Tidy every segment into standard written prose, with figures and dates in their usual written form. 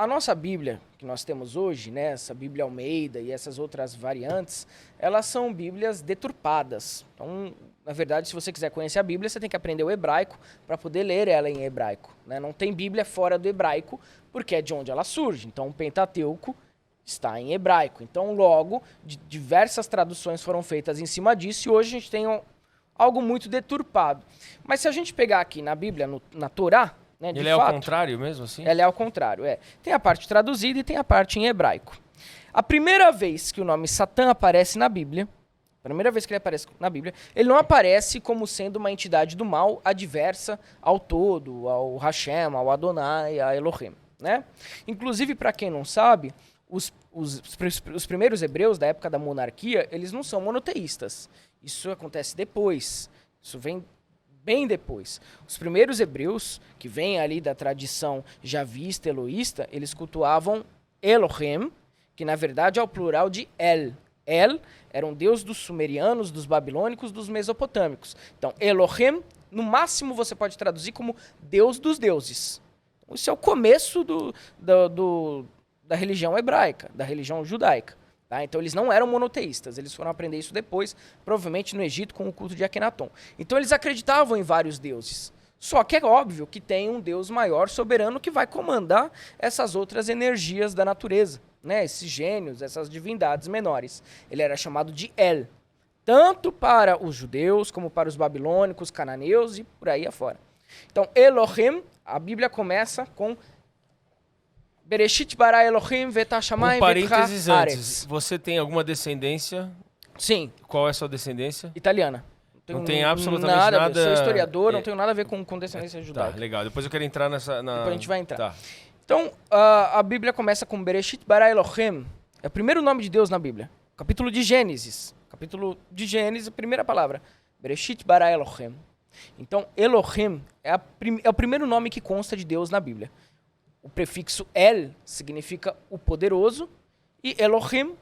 A nossa Bíblia, que nós temos hoje, né, essa Bíblia Almeida e essas outras variantes, elas são Bíblias deturpadas. Então, na verdade, se você quiser conhecer a Bíblia, você tem que aprender o hebraico para poder ler ela em hebraico, né? Não tem Bíblia fora do hebraico, porque é de onde ela surge. Então, o Pentateuco está em hebraico. Então, logo, diversas traduções foram feitas em cima disso e hoje a gente tem algo muito deturpado. Mas se a gente pegar aqui na Bíblia, na Torá, né, Ele é ao contrário mesmo, assim? Ela é ao contrário, é. Tem a parte traduzida e tem a parte em hebraico. A primeira vez que o nome Satã aparece na Bíblia, a primeira vez que ele aparece na Bíblia, ele não aparece como sendo uma entidade do mal adversa ao todo, ao Hashem, ao Adonai, a Elohim, né? Inclusive, para quem não sabe, os primeiros hebreus da época da monarquia, eles não são monoteístas. Isso acontece depois. Isso vem bem depois. Os primeiros hebreus, que vêm ali da tradição javista, eloísta, eles cultuavam Elohim, que na verdade é o plural de El. El era um deus dos sumerianos, dos babilônicos, dos mesopotâmicos. Então, Elohim, no máximo você pode traduzir como Deus dos deuses. Isso é o começo da religião hebraica, da religião judaica. Tá? Então eles não eram monoteístas, eles foram aprender isso depois, provavelmente no Egito com o culto de Akenaton. Então eles acreditavam em vários deuses. Só que é óbvio que tem um Deus maior, soberano, que vai comandar essas outras energias da natureza, né? Esses gênios, essas divindades menores. Ele era chamado de El, tanto para os judeus, como para os babilônicos, cananeus e por aí afora. Então Elohim, a Bíblia começa com Bereshit bara Elohim vetashamayim parênteses ve'haaretz. antes, você tem alguma descendência? Sim. Qual é a sua descendência? Italiana. Não tem absolutamente nada. nada... Eu sou historiador, não tenho nada a ver com descendência judaica. Tá, legal. Depois eu quero entrar nessa... Depois a gente vai entrar. Tá. Então, a Bíblia começa com Bereshit bara Elohim. É o primeiro nome de Deus na Bíblia. Capítulo de Gênesis. Capítulo de Gênesis, a primeira palavra. Bereshit bara Elohim. Então, Elohim é o primeiro nome que consta de Deus na Bíblia. O prefixo El significa o poderoso e Elohim,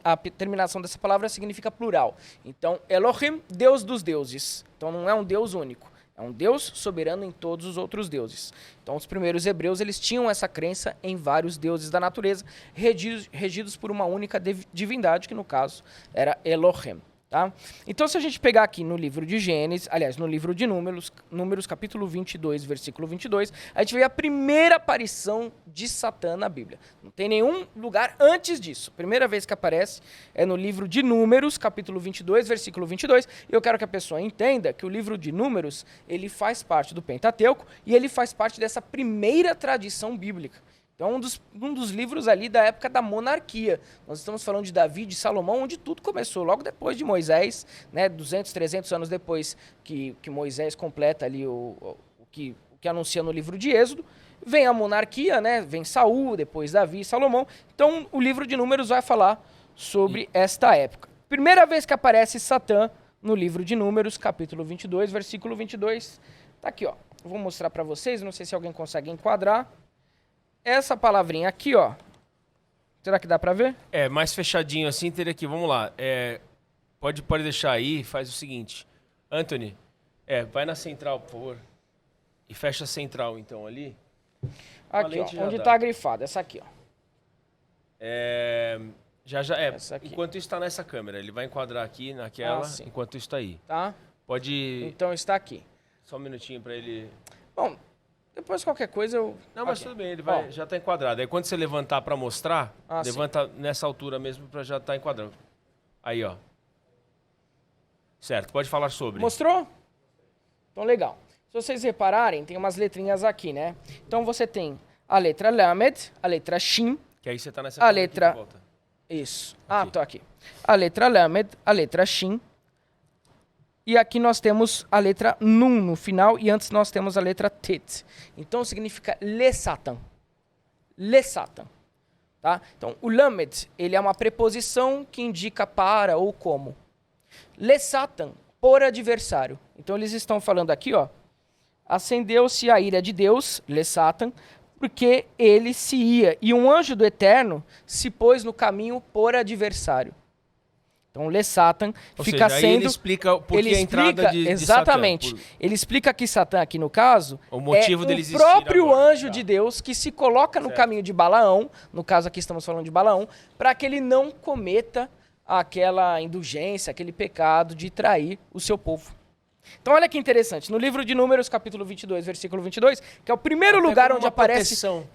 a terminação dessa palavra significa plural. Então, Elohim, Deus dos deuses. Então, não é um Deus único. É um Deus soberano em todos os outros deuses. Então, os primeiros hebreus, eles tinham essa crença em vários deuses da natureza, regidos por uma única divindade, que no caso era Elohim. Tá? Então, se a gente pegar aqui no livro de Gênesis, aliás, no livro de Números capítulo 22, versículo 22, a gente vê a primeira aparição de Satã na Bíblia. Não tem nenhum lugar antes disso. A primeira vez que aparece é no livro de Números, capítulo 22, versículo 22, e eu quero que a pessoa entenda que o livro de Números, ele faz parte do Pentateuco e ele faz parte dessa primeira tradição bíblica. Então, um dos livros ali da época da monarquia. Nós estamos falando de Davi, de Salomão, onde tudo começou, logo depois de Moisés, né, 200, 300 anos depois que Moisés completa ali o que anuncia no livro de Êxodo. Vem a monarquia, né, vem Saul, depois Davi e Salomão. Então, o livro de Números vai falar sobre esta época. Primeira vez que aparece Satã no livro de Números, capítulo 22, versículo 22. Tá aqui, ó. Eu vou mostrar para vocês, não sei se alguém consegue enquadrar. Essa palavrinha aqui, ó. Será que dá pra ver? É, mais fechadinho assim, teria aqui. Vamos lá. Pode deixar aí, faz o seguinte. Anthony, vai na central, por favor. E fecha a central, então, ali. Aqui, ó, onde tá grifado. Essa aqui, ó. Essa aqui. Enquanto isso tá nessa câmera. Ele vai enquadrar aqui, naquela, enquanto isso tá aí. Tá. Pode... Então está aqui. Só um minutinho pra ele... Bom... Depois qualquer coisa eu... Não, mas tudo bem, ele vai, já está enquadrado. Aí quando você levantar para mostrar, levanta nessa altura mesmo para já estar enquadrando. Aí, ó. Certo, pode falar sobre. Mostrou? Então, legal. Se vocês repararem, tem umas letrinhas aqui, né? Então, você tem a letra Lamed, a letra Shin. Que aí você está nessa a letra... Aqui de volta. Isso. Aqui. Tô aqui. A letra Lamed, a letra Shin. E aqui nós temos a letra Nun no final e antes nós temos a letra Tet. Então significa Le Satan. Le Satan. Tá? Então o Lamed, ele é uma preposição que indica para ou como. Le Satan, por adversário. Então eles estão falando aqui, ó. Acendeu-se a ira de Deus, Le Satan, porque ele se ia. E um anjo do Eterno se pôs no caminho por adversário. Então, Le Satan Ou fica seja, aí sendo... ele explica por que a entrada de exatamente. Satã. Ele explica que Satã, aqui no caso, O motivo dele o existir próprio agora. anjo de Deus que se coloca no Certo. caminho de Balaão, no caso aqui estamos falando de Balaão, para que ele não cometa aquela indulgência, aquele pecado de trair o seu povo. Então olha que interessante, no livro de Números, capítulo 22, versículo 22, que é o primeiro Até lugar como onde uma aparece... proteção.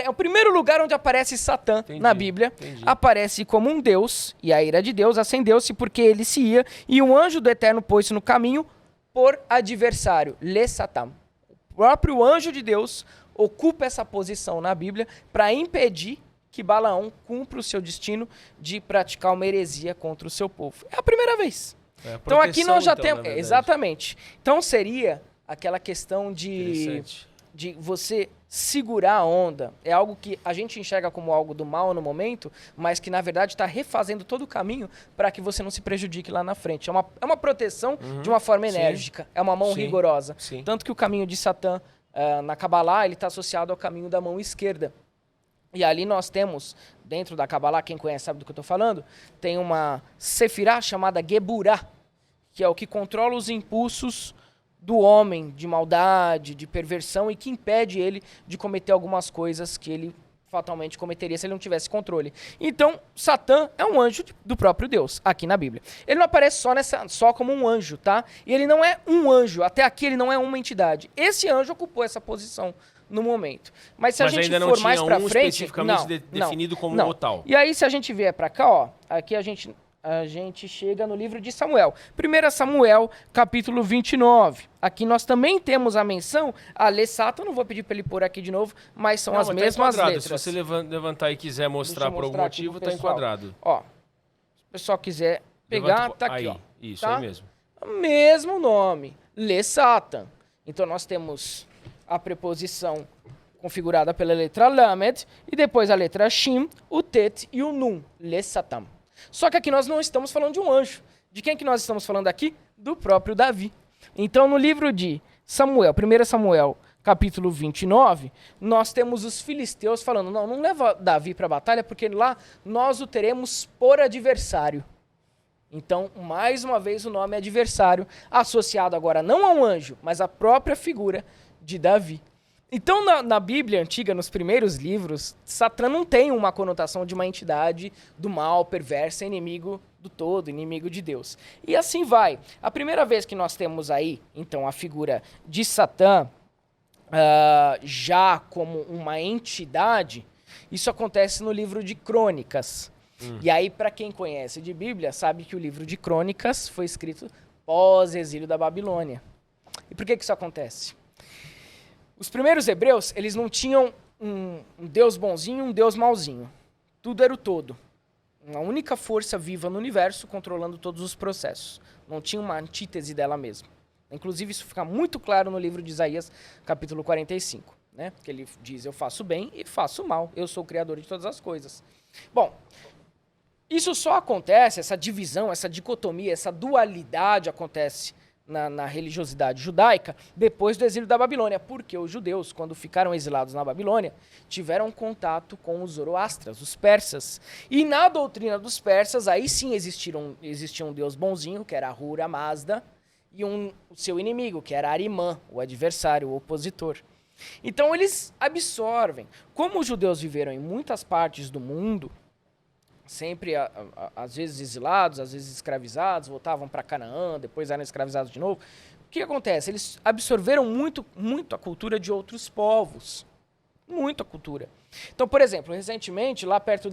É o primeiro lugar onde aparece Satã Entendi, na Bíblia. entendi. Aparece como um Deus, e a ira de Deus acendeu-se porque ele se ia, e um anjo do Eterno pôs-se no caminho por adversário, Le Satan. O próprio anjo de Deus ocupa essa posição na Bíblia para impedir que Balaão cumpra o seu destino de praticar uma heresia contra o seu povo. É a primeira vez. É a Então aqui proteção, nós já então, na temos... verdade. Exatamente. Então seria aquela questão Interessante. de você segurar a onda. É algo que a gente enxerga como algo do mal no momento, mas que na verdade está refazendo todo o caminho para que você não se prejudique lá na frente. É uma proteção de uma forma Sim. enérgica. É uma mão Sim. rigorosa. Sim. Tanto que o caminho de Satã na Cabalá, ele está associado ao caminho da mão esquerda. E ali nós temos, dentro da Cabalá, quem conhece sabe do que eu estou falando, tem uma Sefirá chamada Geburá, que é o que controla os impulsos do homem de maldade, de perversão e que impede ele de cometer algumas coisas que ele fatalmente cometeria se ele não tivesse controle. Então, Satã é um anjo do próprio Deus, aqui na Bíblia. Ele não aparece só como um anjo, tá? E ele não é um anjo, até aqui ele não é uma entidade. Esse anjo ocupou essa posição no momento. Mas se a gente ainda não for tinha mais pra um frente... especificamente definido como não. o tal. E aí, se a gente vier pra cá, ó, aqui a gente chega no livro de Samuel. 1 Samuel, capítulo 29. Aqui nós também temos a menção a Le Satan, não vou pedir para ele pôr aqui de novo, mas são as mas mesmas tá letras. Se você levantar e quiser mostrar por algum aqui motivo, pro tá pessoal. enquadrado. Ó, se o pessoal quiser pegar, Levanta- tá aqui, aí, ó. Isso, tá? aí mesmo. Mesmo nome, Le Satan. Então nós temos a preposição configurada pela letra Lamed e depois a letra Shin, o Tet e o Nun, Le Satan. Só que aqui nós não estamos falando de um anjo. De quem que nós estamos falando aqui? Do próprio Davi. Então no livro de Samuel, 1 Samuel, capítulo 29, nós temos os filisteus falando, não leva Davi para a batalha porque lá nós o teremos por adversário. Então, mais uma vez, o nome é adversário, associado agora não a um anjo, mas à própria figura de Davi. Então, na Bíblia antiga, nos primeiros livros, Satã não tem uma conotação de uma entidade do mal, perversa, inimigo do todo, inimigo de Deus. E assim vai. A primeira vez que nós temos aí, então, a figura de Satã já como uma entidade, isso acontece no livro de Crônicas. E aí, para quem conhece de Bíblia, sabe que o livro de Crônicas foi escrito pós-exílio da Babilônia. E por que isso acontece? Os primeiros hebreus, eles não tinham um Deus bonzinho e um Deus malzinho. Tudo era o todo. Uma única força viva no universo controlando todos os processos. Não tinha uma antítese dela mesma. Inclusive, isso fica muito claro no livro de Isaías, capítulo 45. Né? Que ele diz, eu faço bem e faço mal. Eu sou o criador de todas as coisas. Bom, isso só acontece, essa divisão, essa dicotomia, essa dualidade acontece na religiosidade judaica depois do exílio da Babilônia, porque os judeus, quando ficaram exilados na Babilônia, tiveram contato com os zoroastras, os persas. E na doutrina dos persas, aí sim existia um deus bonzinho, que era Ahura Mazda, e o seu inimigo, que era Arimã, o adversário, o opositor. Então eles absorvem. Como os judeus viveram em muitas partes do mundo, sempre, às vezes exilados, às vezes escravizados, voltavam para Canaã, depois eram escravizados de novo. O que acontece? Eles absorveram muito a cultura de outros povos. Muita cultura. Então, por exemplo, recentemente, lá perto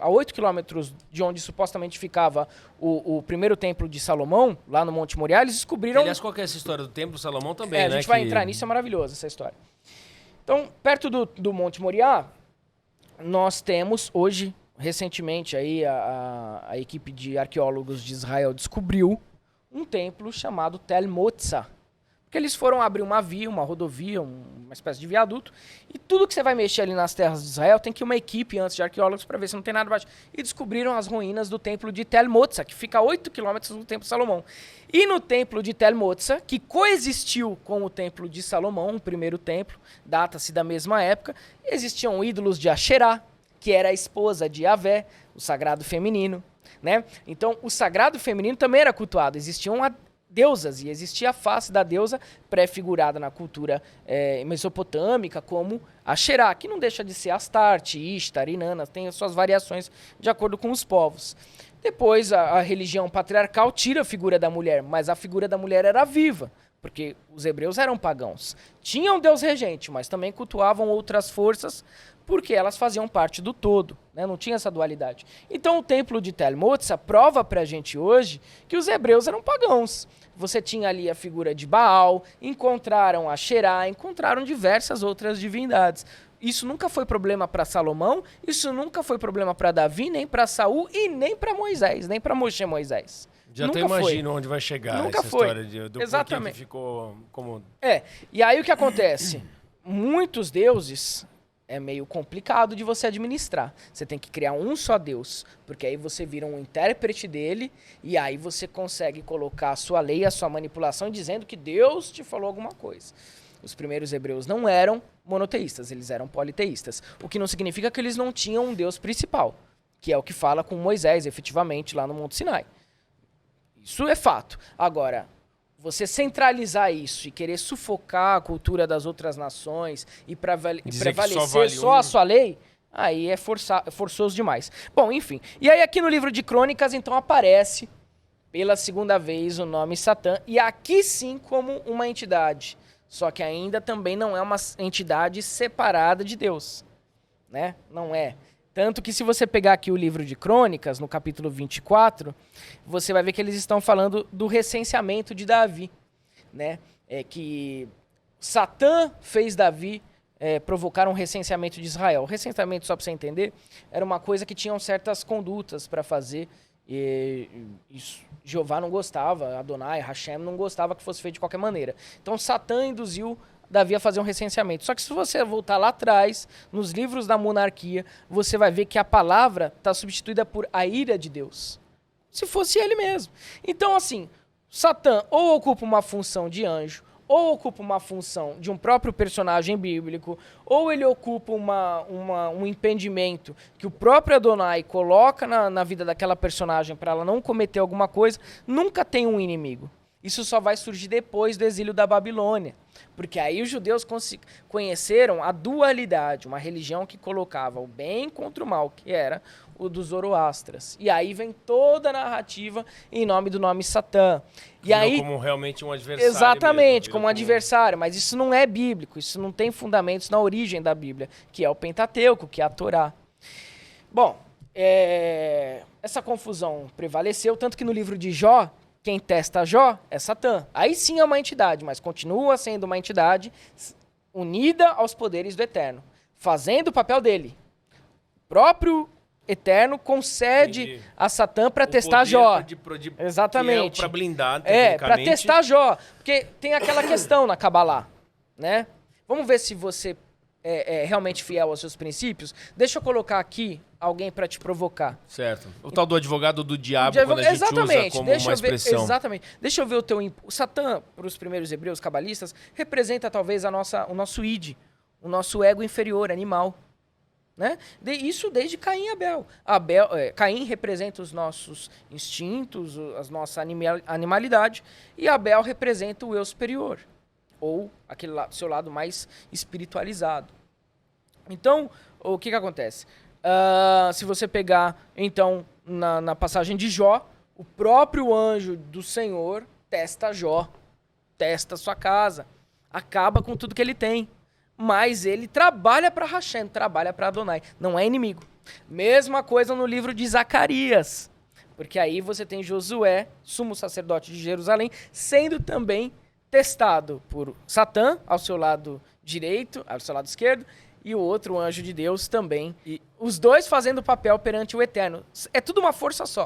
a 8 quilômetros de onde supostamente ficava o primeiro templo de Salomão, lá no Monte Moriá, eles descobriram... Aliás, qual que é essa história do templo de Salomão também, né? A gente vai entrar nisso, é maravilhoso essa história. Então, perto do Monte Moriá, nós temos hoje... Recentemente, aí, a equipe de arqueólogos de Israel descobriu um templo chamado Tel Motza. Porque eles foram abrir uma via, uma rodovia, uma espécie de viaduto, e tudo que você vai mexer ali nas terras de Israel tem que ir uma equipe antes de arqueólogos para ver se não tem nada baixo. E descobriram as ruínas do templo de Tel Motza, que fica a 8 quilômetros do templo de Salomão. E no templo de Tel Motza, que coexistiu com o templo de Salomão, o primeiro templo, data-se da mesma época, existiam ídolos de Asherá, que era a esposa de Yahvé, o sagrado feminino. né? Então, o sagrado feminino também era cultuado. Existiam deusas, e existia a face da deusa pré-figurada na cultura mesopotâmica, como a Xerá, que não deixa de ser Astarte, Ishtar, Inanna, tem as suas variações de acordo com os povos. Depois, a religião patriarcal tira a figura da mulher, mas a figura da mulher era viva, porque os hebreus eram pagãos. Tinham Deus regente, mas também cultuavam outras forças, porque elas faziam parte do todo, né? Não tinha essa dualidade. Então o templo de Tel Motza prova pra gente hoje que os hebreus eram pagãos. Você tinha ali a figura de Baal, encontraram a Xerá, encontraram diversas outras divindades. Isso nunca foi problema para Salomão, isso nunca foi problema para Davi, nem para Saul e nem para Moisés, nem para Moisés. Já nunca até imagino onde vai chegar nunca essa foi. história do Exatamente. porquê que ficou como... E aí o que acontece? Muitos deuses é meio complicado de você administrar. Você tem que criar um só Deus, porque aí você vira um intérprete dele e aí você consegue colocar a sua lei, a sua manipulação, dizendo que Deus te falou alguma coisa. Os primeiros hebreus não eram monoteístas, eles eram politeístas, o que não significa que eles não tinham um Deus principal, que é o que fala com Moisés, efetivamente, lá no Monte Sinai. Isso é fato. Agora, você centralizar isso e querer sufocar a cultura das outras nações e prevalecer só a sua lei, aí é forçoso demais. Bom, enfim. E aí aqui no livro de Crônicas, então, aparece pela segunda vez o nome Satã, e aqui sim como uma entidade. Só que ainda também não é uma entidade separada de Deus, né? Não é. Tanto que se você pegar aqui o livro de Crônicas, no capítulo 24, você vai ver que eles estão falando do recenseamento de Davi, né? Que Satã fez Davi provocar um recenseamento de Israel. O recenseamento, só para você entender, era uma coisa que tinham certas condutas para fazer. E Jeová não gostava, Adonai, Hashem não gostava que fosse feito de qualquer maneira. Então Satã induziu Davi a fazer um recenseamento. Só que se você voltar lá atrás, nos livros da monarquia, você vai ver que a palavra está substituída por a ira de Deus. Se fosse ele mesmo. Então, assim, Satã ou ocupa uma função de anjo, ou ocupa uma função de um próprio personagem bíblico, ou ele ocupa um impedimento que o próprio Adonai coloca na vida daquela personagem para ela não cometer alguma coisa. Nunca tem um inimigo. Isso só vai surgir depois do exílio da Babilônia. Porque aí os judeus conheceram a dualidade, uma religião que colocava o bem contra o mal, que era o dos Zoroastras. E aí vem toda a narrativa em nome do nome Satã. E aí, como realmente um adversário. Exatamente, como um adversário. Mas isso não é bíblico, isso não tem fundamentos na origem da Bíblia, que é o Pentateuco, que é a Torá. Bom, essa confusão prevaleceu, tanto que no livro de Jó, quem testa Jó é Satã. Aí sim é uma entidade, mas continua sendo uma entidade unida aos poderes do Eterno, fazendo o papel dele. O próprio Eterno concede a Satã para testar Jó. Exatamente. Para blindar, para testar Jó. Porque tem aquela questão na Cabalá, né? Vamos ver se você é realmente fiel aos seus princípios. Deixa eu colocar aqui alguém para te provocar. Certo. O tal do advogado do diabo, quando a gente usa como uma expressão. Exatamente. Deixa eu ver o Satã, para os primeiros hebreus cabalistas, representa talvez o nosso id, o nosso ego inferior, animal. Né? Isso desde Caim e Abel. Caim representa os nossos instintos, a nossa animalidade, e Abel representa o eu superior, ou aquele seu lado mais espiritualizado. Então, o que acontece? Se você pegar, então, na passagem de Jó, o próprio anjo do Senhor testa Jó, testa sua casa, acaba com tudo que ele tem. Mas ele trabalha para Hashem, trabalha para Adonai, não é inimigo. Mesma coisa no livro de Zacarias, porque aí você tem Josué, sumo sacerdote de Jerusalém, sendo também testado por Satã, ao seu lado direito, ao seu lado esquerdo, e o outro anjo de Deus também. E os dois fazendo papel perante o Eterno. É tudo uma força só.